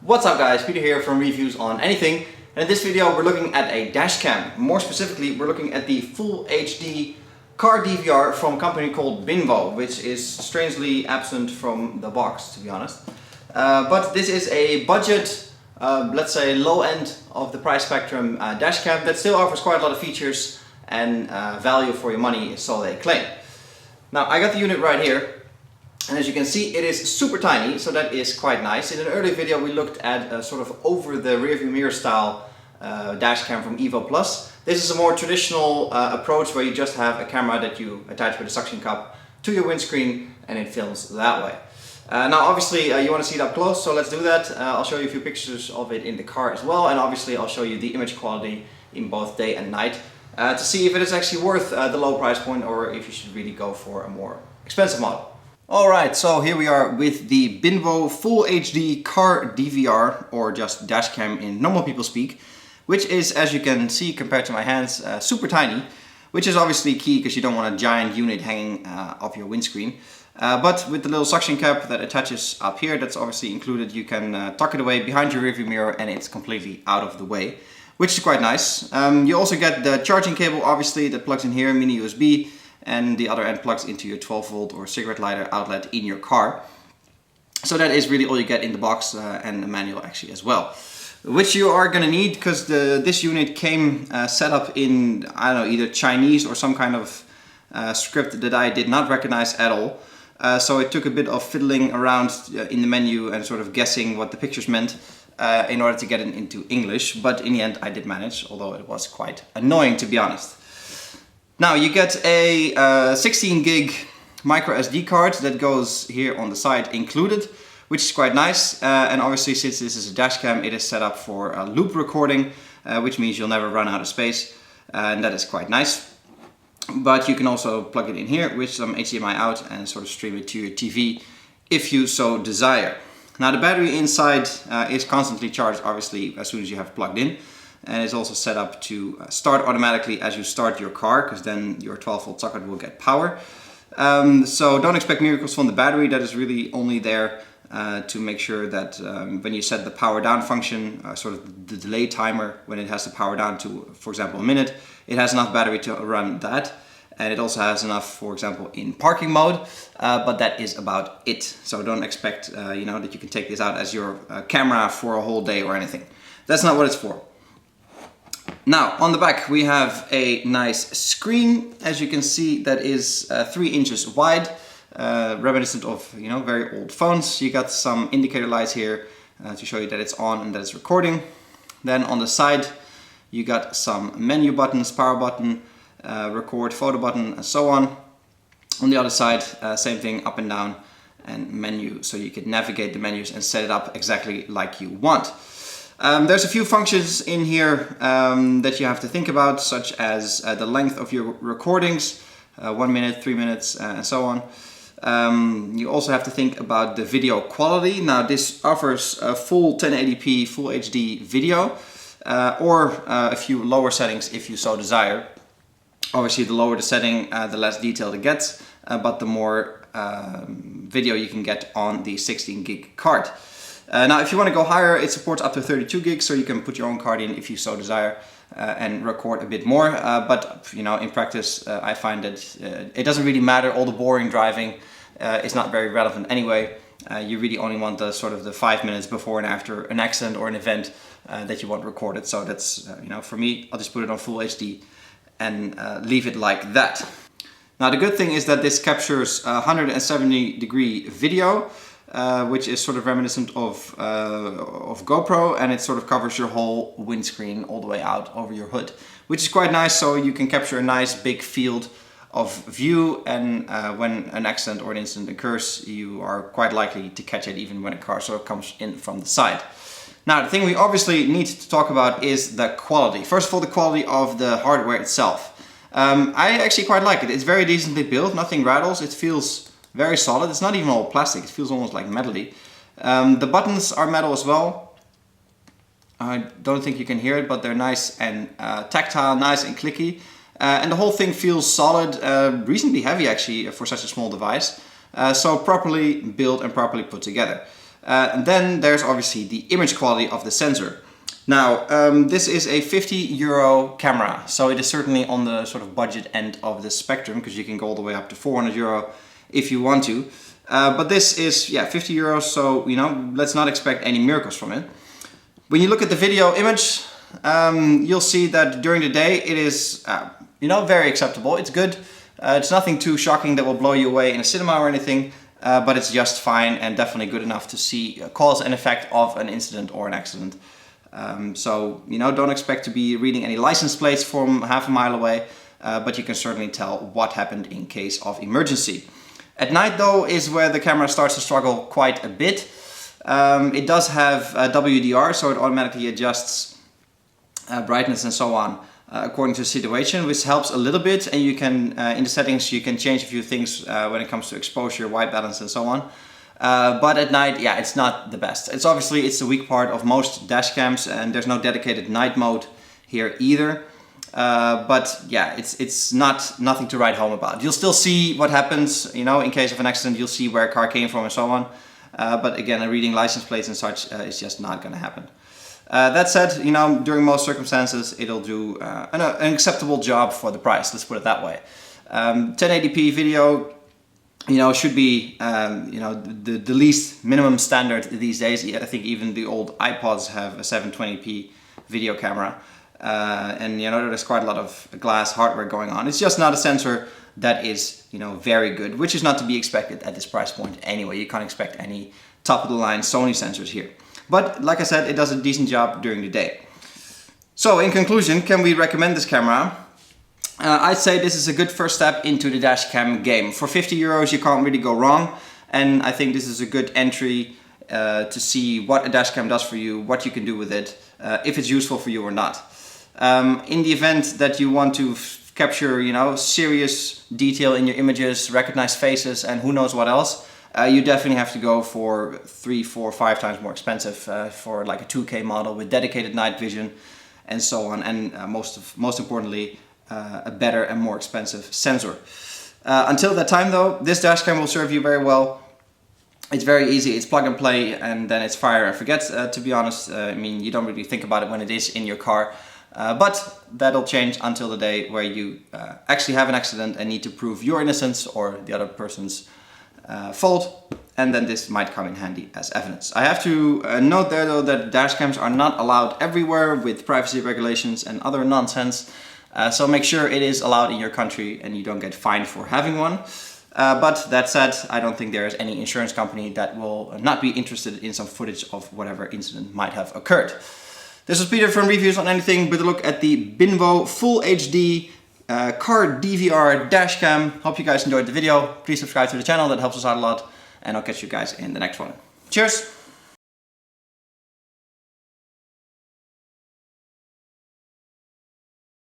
What's up guys, Peter here from Reviews on Anything, and in this video we're looking at a dashcam. More specifically, we're looking at the Full HD car DVR from a company called BINWO, which is strangely absent from the box, to be honest. But this is a budget, let's say low end of the price spectrum dashcam that still offers quite a lot of features and value for your money, so they claim. Now I got the unit right here. And as you can see, it is super tiny, so that is quite nice. In an earlier video we looked at a sort of over the rearview mirror style dashcam from EVO Plus. This is a more traditional approach where you just have a camera that you attach with a suction cup to your windscreen and it films that way. Now obviously you want to see it up close, so let's do that. I'll show you a few pictures of it in the car as well, and obviously I'll show you the image quality in both day and night to see if it is actually worth the low price point or if you should really go for a more expensive model. Alright, so here we are with the BINWO Full HD car DVR, or just dashcam in normal people speak, which is, as you can see compared to my hands, super tiny, which is obviously key because you don't want a giant unit hanging off your windscreen. But with the little suction cap that attaches up here, that's obviously included, you can tuck it away behind your rearview mirror and it's completely out of the way, which is quite nice. You also get the charging cable, obviously, that plugs in here, mini USB. And the other end plugs into your 12 volt or cigarette lighter outlet in your car. So that is really all you get in the box, and a manual actually as well. Which you are going to need because this unit came set up in, I don't know, either Chinese or some kind of script that I did not recognize at all. So it took a bit of fiddling around in the menu and sort of guessing what the pictures meant in order to get it into English. But in the end I did manage, although it was quite annoying, to be honest. Now you get a 16 gig micro SD card that goes here on the side included, which is quite nice. And obviously, since this is a dashcam, it is set up for loop recording, which means you'll never run out of space, and that is quite nice. But you can also plug it in here with some HDMI out and sort of stream it to your TV if you so desire. Now the battery inside is constantly charged, obviously, as soon as you have it plugged in. And it's also set up to start automatically as you start your car, because then your 12 volt socket will get power. So don't expect miracles from the battery. That is really only there to make sure that when you set the power down function, sort of the delay timer, when it has to power down to, for example, a minute, it has enough battery to run that. And it also has enough, for example, in parking mode, but that is about it. So don't expect that you can take this out as your camera for a whole day or anything. That's not what it's for. Now, on the back we have a nice screen, as you can see, that is 3 inches wide, reminiscent of very old phones. You got some indicator lights here to show you that it's on and that it's recording. Then on the side you got some menu buttons, power button, record, photo button, and so on. On the other side, same thing, up and down, and menu, so you can navigate the menus and set it up exactly like you want. There's a few functions in here that you have to think about, such as the length of your recordings, 1 minute, 3 minutes, and so on. You also have to think about the video quality. Now this offers a full 1080p Full HD video, or a few lower settings if you so desire. Obviously the lower the setting, the less detailed it gets, but the more video you can get on the 16 gig card. Now if you want to go higher, it supports up to 32 gigs, so you can put your own card in if you so desire and record a bit more. But in practice I find that it doesn't really matter. All the boring driving is not very relevant anyway. You really only want the sort of the 5 minutes before and after an accident or an event that you want recorded. So that's, for me, I'll just put it on Full HD and leave it like that. Now the good thing is that this captures 170-degree video, which is sort of reminiscent of GoPro, and it sort of covers your whole windscreen all the way out over your hood, which is quite nice. So you can capture a nice big field of view, and when an accident or an incident occurs, you are quite likely to catch it even when a car sort of comes in from the side. Now the thing we obviously need to talk about is the quality. First of all, the quality of the hardware itself. I actually quite like it. It's very decently built, nothing rattles, it feels very solid. It's not even all plastic, it feels almost like metally. The buttons are metal as well. I don't think you can hear it, but they're nice and tactile, nice and clicky. And the whole thing feels solid, reasonably heavy actually for such a small device. So properly built and properly put together. And then there's obviously the image quality of the sensor. Now, this is a €50 camera, so it is certainly on the sort of budget end of the spectrum, because you can go all the way up to €400 if you want to. But this is, yeah, €50, so, you know, let's not expect any miracles from it. When you look at the video image, you'll see that during the day it is, you know, very acceptable. It's good. It's nothing too shocking that will blow you away in a cinema or anything, but it's just fine and definitely good enough to see cause and effect of an incident or an accident. So, you know, don't expect to be reading any license plates from half a mile away, but you can certainly tell what happened in case of emergency. At night, though, is where the camera starts to struggle quite a bit. It does have WDR, so it automatically adjusts brightness and so on according to the situation, which helps a little bit. And you can, in the settings, you can change a few things when it comes to exposure, white balance and so on. But at night, yeah, it's not the best. It's obviously, it's the weak part of most dash cams, and there's no dedicated night mode here either. But yeah, it's nothing to write home about. You'll still see what happens, you know, in case of an accident. You'll see where a car came from and so on. But again, reading license plates and such is just not going to happen. That said, you know, during most circumstances, it'll do an acceptable job for the price. Let's put it that way. 1080p video, you know, should be, you know, the least minimum standard these days. I think even the old iPods have a 720p video camera. And, you know, there's quite a lot of glass hardware going on. It's just not a sensor that is, you know, very good, which is not to be expected at this price point anyway. You can't expect any top-of-the-line Sony sensors here. But, like I said, it does a decent job during the day. So, in conclusion, can we recommend this camera? I'd say this is a good first step into the dashcam game. For €50, you can't really go wrong. And I think this is a good entry to see what a dashcam does for you, what you can do with it, if it's useful for you or not. In the event that you want to capture, you know, serious detail in your images, recognize faces, and who knows what else, you definitely have to go for 3, 4, 5 times more expensive for like a 2K model with dedicated night vision and so on, and most importantly, a better and more expensive sensor. Until that time, though, this dashcam will serve you very well. It's very easy. It's plug and play, and then it's fire and forget. To be honest, I mean, you don't really think about it when it is in your car. But that'll change until the day where you actually have an accident and need to prove your innocence or the other person's fault, and then this might come in handy as evidence. I have to note there, though, that dashcams are not allowed everywhere with privacy regulations and other nonsense, so make sure it is allowed in your country and you don't get fined for having one. But that said, I don't think there is any insurance company that will not be interested in some footage of whatever incident might have occurred. This was Peter from Reviews on Anything with a look at the BINWO Full HD car DVR dashcam. Hope you guys enjoyed the video. Please subscribe to the channel, that helps us out a lot. And I'll catch you guys in the next one. Cheers!